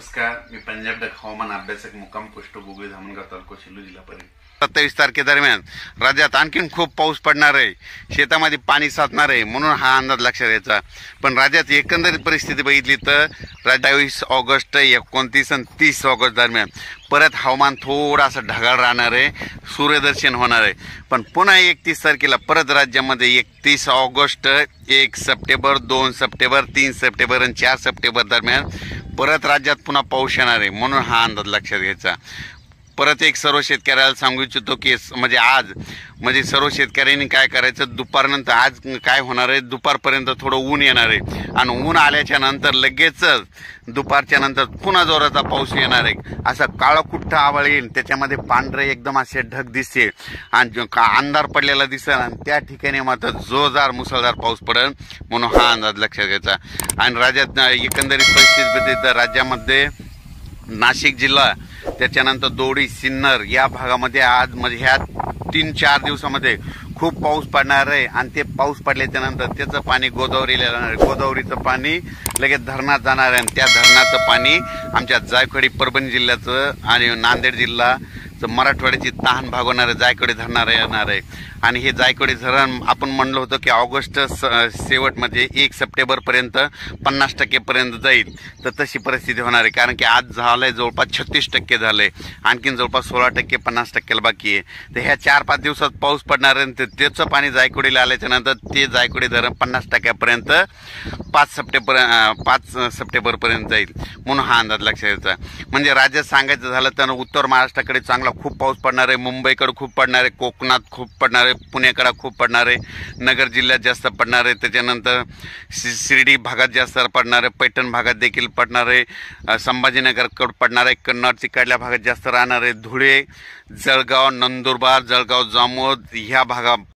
नमस्कार, मी पंजाब डक हवामान अभ्यासक मुक्काम पोस्ट गोगोई धामणगाव तालुका सेलू जिल्हा परिषद. 27 तारखेदरम्यान राज्यात आणखीन खूप पाऊस पडणार आहे, शेतामध्ये पाणी साचणार आहे, म्हणून हा अंदाज लक्षात घ्यायचा. पण राज्यात एकंदरीत परिस्थिती बघितली तर 22 ऑगस्ट 29 आणि 30 ऑगस्ट दरम्यान परत हवामान थोडासा ढगाळ राहणार आहे, सूर्यदर्शन होणार आहे. पण पुन्हा 31 तारखेला परत राज्यामध्ये 31 ऑगस्ट 1 सप्टेंबर 2 सप्टेंबर 3 सप्टेंबर आणि 4 सप्टेंबर दरम्यान परत राज्यात पुन्हा पाऊस येणार आहे, म्हणून हा अंदाज लक्षात घ्यायचा. परत एक सर्व शेतकऱ्याला सांगू इच्छितो की आज सर्व शेतकऱ्यांनी काय करायचं, दुपारनंतर आज काय होणार आहे, दुपारपर्यंत थोडं ऊन येणार आहे आणि ऊन आल्याच्या नंतर लगेचच दुपारच्या नंतर पुन्हा जोराचा पाऊस येणार आहे. असं काळकुट्ट आभाळ येईल, त्याच्यामध्ये पांढरे एकदम असे ढग दिसते आणि अंधार पडलेला दिसेल आणि त्या ठिकाणी मात्र जोरदार मुसळधार पाऊस पडेल, म्हणून हा अंदाज लक्षात घ्यायचा. आणि राज्यात एकंदरीत परिस्थिती तर राज्यामध्ये नाशिक जिल्हा, त्याच्यानंतर दोडी, सिन्नर या भागामध्ये आज ह्या 3-4 दिवसामध्ये खूप पाऊस पडणार आहे. आणि ते पाऊस पडल्याच्या नंतर त्याचं पाणी गोदावरीला जाणार आहे, गोदावरीचं पाणी लगेच धरणात जाणार आहे आणि त्या धरणाचं पाणी आमच्या जायकवाडी परभणी जिल्ह्याचं आणि नांदेड जिल्हाचं मराठवाड्याची तहान भागवणारे जायकवाडी धरणार येणार आहे. आणि हे जायकवाडी धरण आपण म्हणलं होतं की ऑगस्ट शेवटमध्ये 1 सप्टेंबरपर्यंत 50% पर्यंत जाईल, तर तशी परिस्थिती होणार आहे. कारण की आज झालंय जवळपास 36% झालंय, आणखीन जवळपास 16% 50% बाकी आहे. तर ह्या 4-5 दिवसात पाऊस पडणार आहे, तर त्याचं पाणी जायकवाडीला आल्याच्या नंतर ते जायकवाडी धरण 50% 5 सप्टेंबरपर्यंत जाईल, म्हणून हा अंदाज लक्षात घ्यायचा. म्हणजे राज्यात सांगायचं झालं तर उत्तर महाराष्ट्राकडे चांगला खूप पाऊस पडणार आहे, मुंबईकडे खूप पडणार आहे, कोकणात खूप पडणार आहे, पुण्याकडे खूप पडणार आहे, नगर जिल्ह्यात जास्त पडणार आहे, त्याच्यानंतर शिर्डी भागात जास्त पडणार आहे, पैठण भागात देखील पडणार आहे, संभाजीनगरकडे पडणार आहे, कन्नड तिकडल्या भागात जास्त राहणार आहे, धुळे, जळगाव, नंदुरबार, जळगाव, जामोद ह्या भागात